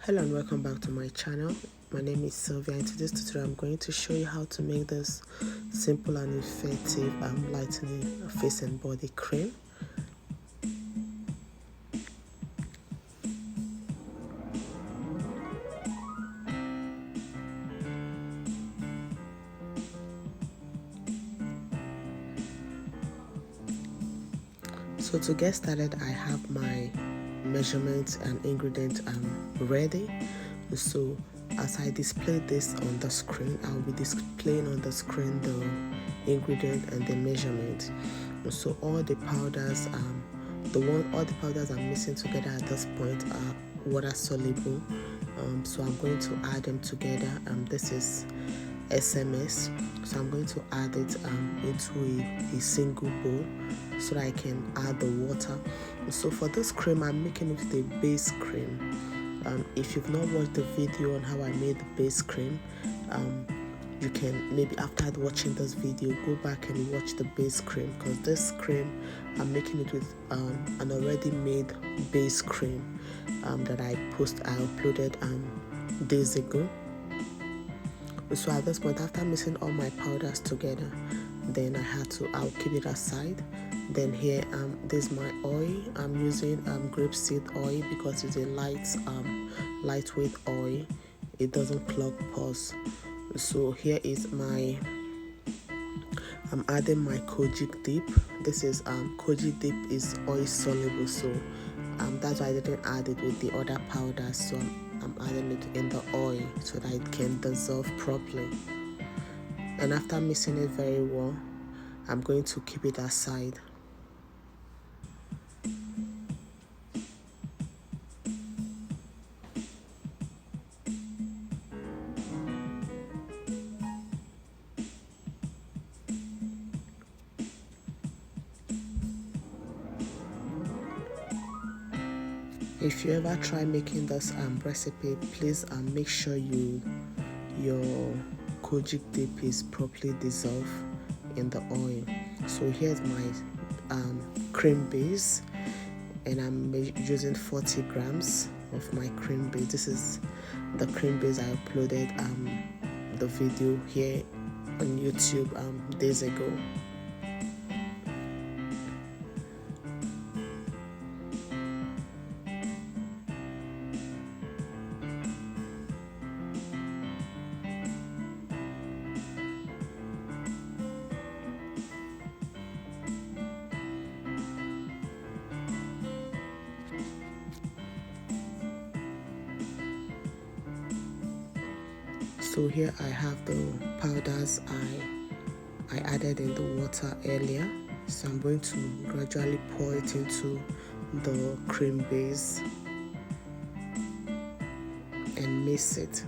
Hello and welcome back to my channel. My name is Sylvia. In today's tutorial I'm going to show you how to make this simple and effective lightening face and body cream. So to get started, I have my measurements and ingredients ready. So as I display this on the screen, I'll be displaying on the screen the ingredient and the measurement. So all the powders I'm mixing together at this point are water soluble. So I'm going to add them together. This is SMS, so I'm going to add it into a single bowl so that I can add the water. So for this cream, I'm making it with a base cream. If you've not watched the video on how I made the base cream, you can maybe after watching this video go back and watch the base cream, because this cream I'm making it with an already made base cream that I uploaded days ago. So at this point, after mixing all my powders together, then I'll keep it aside. Then here, this is my oil. I'm using grapeseed oil because it's a lightweight oil. It doesn't clog pores. So here is I'm adding my kojic dip. This is kojic dip is oil soluble, so that's why I didn't add it with the other powders. So I'm adding it in the oil so that it can dissolve properly. And after mixing it very well, I'm going to keep it aside. If you ever try making this recipe, please make sure your kojic dip is properly dissolved in the oil. So here's my cream base, and I'm using 40 grams of my cream base. This is the cream base I uploaded the video here on YouTube days ago. So here I have the powders I added in the water earlier. So I'm going to gradually pour it into the cream base and mix it.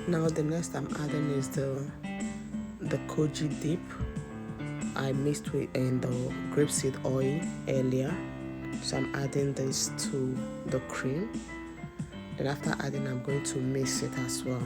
Now the next I'm adding is the koji dip I mixed with in the grapeseed oil earlier. So I'm adding this to the cream. Then after adding, I'm going to mix it as well.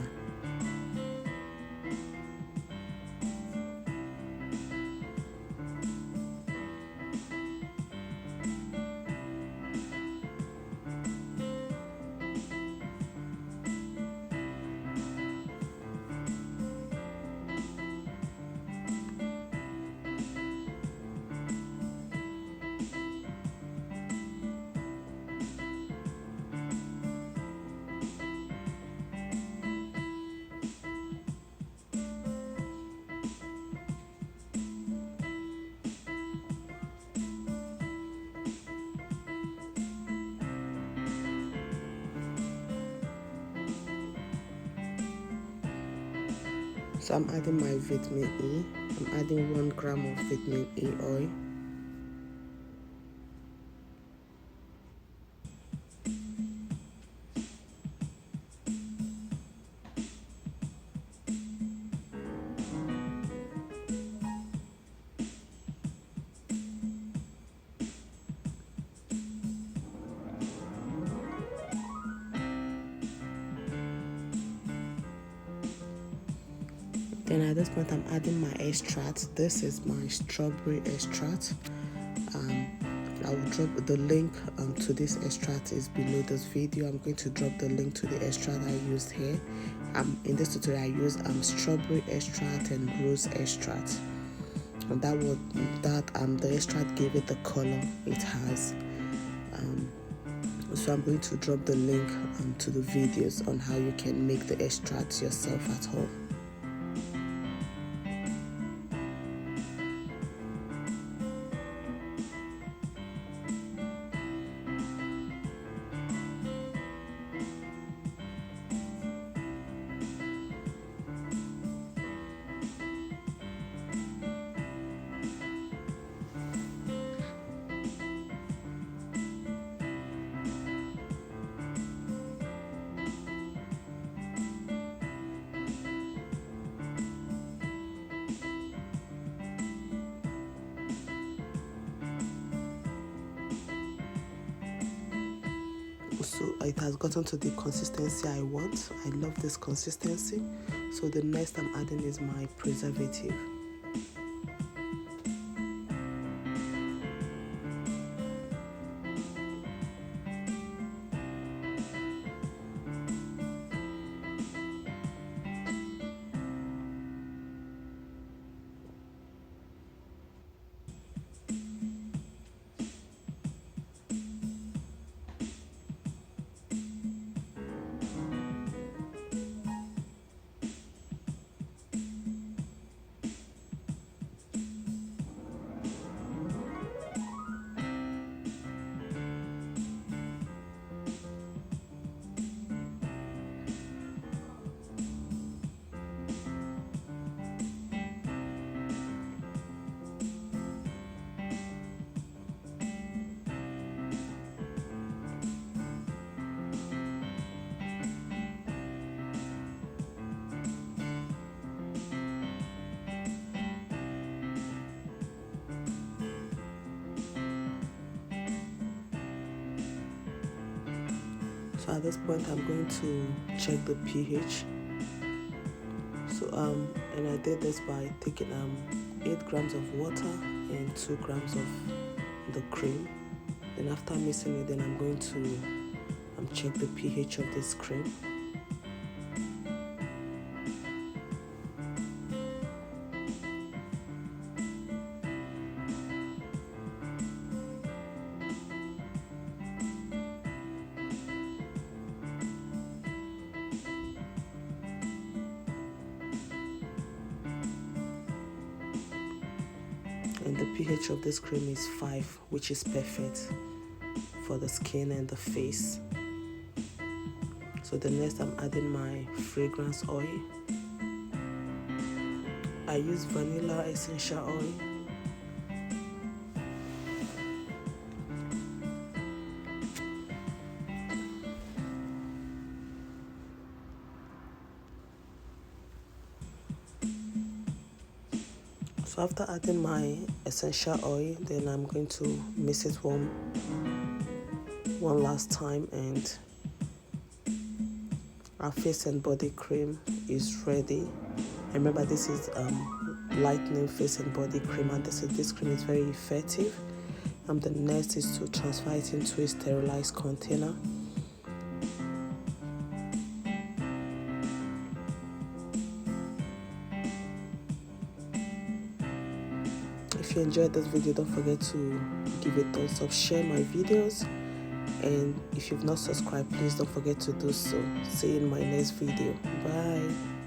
So I'm adding my vitamin E. I'm adding 1 gram of vitamin E oil. Then at this point, I'm adding my extract. This is my strawberry extract. I will drop the link to this extract is below this video. I'm going to drop the link to the extract I used here. In this tutorial, I used strawberry extract and rose extract. And the extract gave it the color it has. So I'm going to drop the link to the videos on how you can make the extracts yourself at home. So it has gotten to the consistency I want. I love this consistency. So the next I'm adding is my preservative. So at this point, I'm going to check the pH. So and I did this by taking 8 grams of water and 2 grams of the cream. Then after mixing it, then I'm going to check the pH of this cream. And the pH of this cream is 5, which is perfect for the skin and the face. So the next I'm adding my fragrance oil. I use vanilla essential oil. So after adding my essential oil, then I'm going to mix it one last time, and our face and body cream is ready. Remember, this is lightening face and body cream, and this cream is very effective. The next is to transfer it into a sterilized container. If you enjoyed this video, don't forget to give it a thumbs up, share my videos, and if you've not subscribed, please don't forget to do so. See you in my next video. Bye.